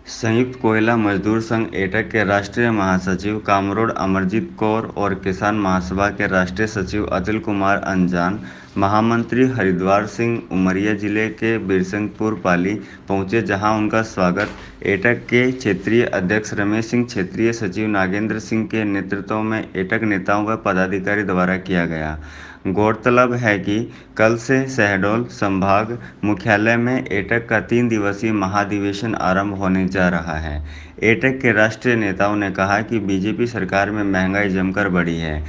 संयुक्त कोयला मजदूर संघ एटक के राष्ट्रीय महासचिव कामरोड अमरजीत कौर और किसान महासभा के राष्ट्रीय सचिव अतुल कुमार अंजान, महामंत्री हरिद्वार सिंह उमरिया जिले के बिरसिंहपुर पाली पहुंचे, जहां उनका स्वागत एटक के क्षेत्रीय अध्यक्ष रमेश सिंह, क्षेत्रीय सचिव नागेंद्र सिंह के नेतृत्व में एटक नेताओं व पदाधिकारी द्वारा किया गया। गौरतलब है कि कल से शहडोल संभाग मुख्यालय में एटक का 3 दिवसीय महाधिवेशन आरंभ होने जा रहा है। एटक के राष्ट्रीय नेताओं ने कहा कि बीजेपी सरकार में महंगाई जमकर बढ़ी है,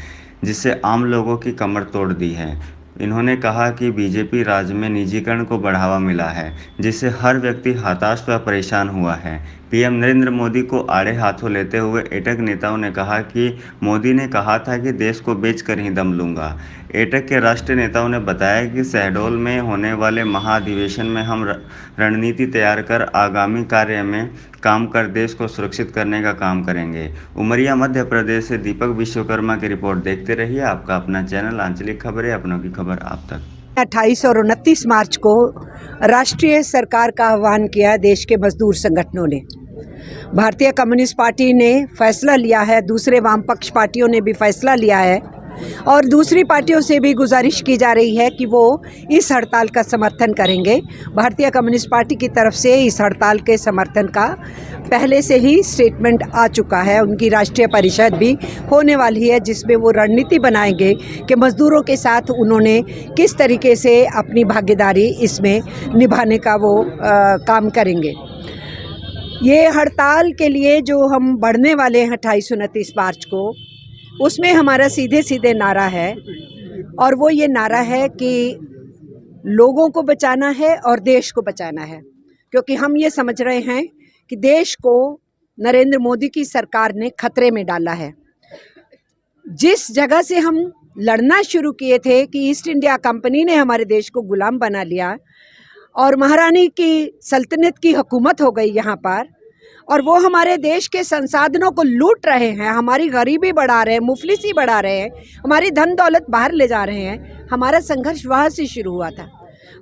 जिससे आम लोगों की कमर तोड़ दी है। इन्होंने कहा कि बीजेपी राज्य में निजीकरण को बढ़ावा मिला है, जिससे हर व्यक्ति हताश व परेशान हुआ है। पीएम नरेंद्र मोदी को आड़े हाथों लेते हुए एटक नेताओं ने कहा कि मोदी ने कहा था कि देश को बेचकर ही दम लूंगा। एटक के राष्ट्रीय नेताओं ने बताया कि शहडोल में होने वाले महाधिवेशन में हम रणनीति तैयार कर आगामी कार्य में काम कर देश को सुरक्षित करने का काम करेंगे। उमरिया मध्य प्रदेश से दीपक विश्वकर्मा की रिपोर्ट। देखते रहिए आपका अपना चैनल आंचलिक खबरें, अपनों की खबर आप तक। 28 और 29 मार्च को राष्ट्रीय सरकार का आह्वान किया देश के मजदूर संगठनों ने। भारतीय कम्युनिस्ट पार्टी ने फैसला लिया है, दूसरे वामपक्ष पार्टियों ने भी फैसला लिया है और दूसरी पार्टियों से भी गुजारिश की जा रही है कि वो इस हड़ताल का समर्थन करेंगे। भारतीय कम्युनिस्ट पार्टी की तरफ से इस हड़ताल के समर्थन का पहले से ही स्टेटमेंट आ चुका है। उनकी राष्ट्रीय परिषद भी होने वाली है, जिसमें वो रणनीति बनाएंगे कि मज़दूरों के साथ उन्होंने किस तरीके से अपनी भागीदारी इसमें निभाने का वो काम करेंगे। ये हड़ताल के लिए जो हम बढ़ने वाले हैं 28-29 मार्च को, उसमें हमारा सीधे सीधे नारा है और वो ये नारा है कि लोगों को बचाना है और देश को बचाना है, क्योंकि हम ये समझ रहे हैं कि देश को नरेंद्र मोदी की सरकार ने खतरे में डाला है। जिस जगह से हम लड़ना शुरू किए थे कि ईस्ट इंडिया कंपनी ने हमारे देश को गुलाम बना लिया और महारानी की सल्तनत की हुकूमत हो गई यहाँ पर, और वो हमारे देश के संसाधनों को लूट रहे हैं, हमारी गरीबी बढ़ा रहे हैं, मुफलिसी बढ़ा रहे हैं, हमारी धन दौलत बाहर ले जा रहे हैं। हमारा संघर्ष वहाँ से शुरू हुआ था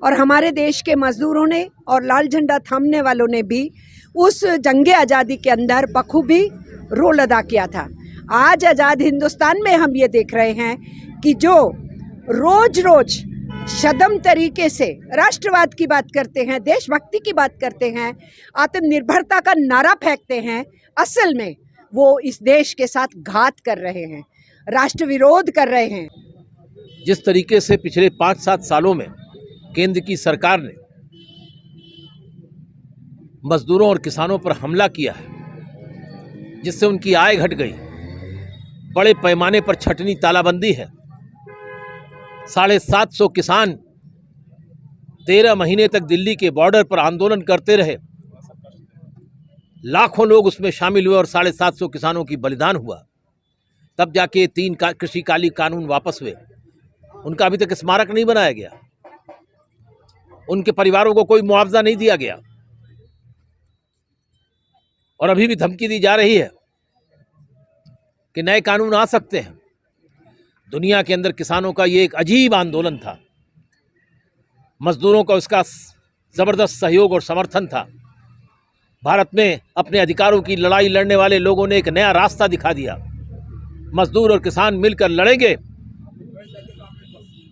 और हमारे देश के मजदूरों ने और लाल झंडा थामने वालों ने भी उस जंगे आज़ादी के अंदर बखूबी रोल अदा किया था। आज आज़ाद हिंदुस्तान में हम ये देख रहे हैं कि जो रोज रोज शदम तरीके से राष्ट्रवाद की बात करते हैं, देशभक्ति की बात करते हैं, आत्मनिर्भरता का नारा फेंकते हैं, असल में वो इस देश के साथ घात कर रहे हैं, राष्ट्र विरोध कर रहे हैं। जिस तरीके से पिछले 5-7 सालों में केंद्र की सरकार ने मजदूरों और किसानों पर हमला किया है, जिससे उनकी आय घट गई, बड़े पैमाने पर छटनी तालाबंदी है, 750 किसान 13 महीने तक दिल्ली के बॉर्डर पर आंदोलन करते रहे, लाखों लोग उसमें शामिल हुए और 750 किसानों की बलिदान हुआ। तब जाके 3 कृषि काली कानून वापस हुए। उनका अभी तक स्मारक नहीं बनाया गया, उनके परिवारों को कोई मुआवजा नहीं दिया गया और अभी भी धमकी दी जा रही है कि नए कानून आ सकते हैं। दुनिया के अंदर किसानों का ये एक अजीब आंदोलन था, मजदूरों का उसका ज़बरदस्त सहयोग और समर्थन था। भारत में अपने अधिकारों की लड़ाई लड़ने वाले लोगों ने एक नया रास्ता दिखा दिया। मजदूर और किसान मिलकर लड़ेंगे।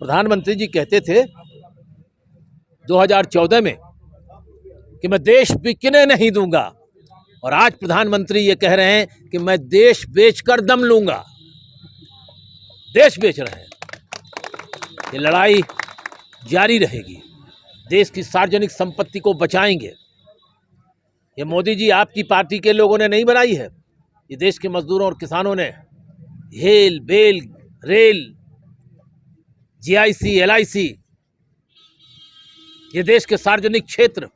प्रधानमंत्री जी कहते थे 2014 में कि मैं देश बिकने नहीं दूंगा, और आज प्रधानमंत्री ये कह रहे हैं कि मैं देश बेचकर दम लूंगा। देश बेच रहे हैं। ये लड़ाई जारी रहेगी, देश की सार्वजनिक संपत्ति को बचाएंगे। ये मोदी जी आपकी पार्टी के लोगों ने नहीं बनाई है, ये देश के मजदूरों और किसानों ने HAL BEL rail GIC LIC, ये देश के सार्वजनिक क्षेत्र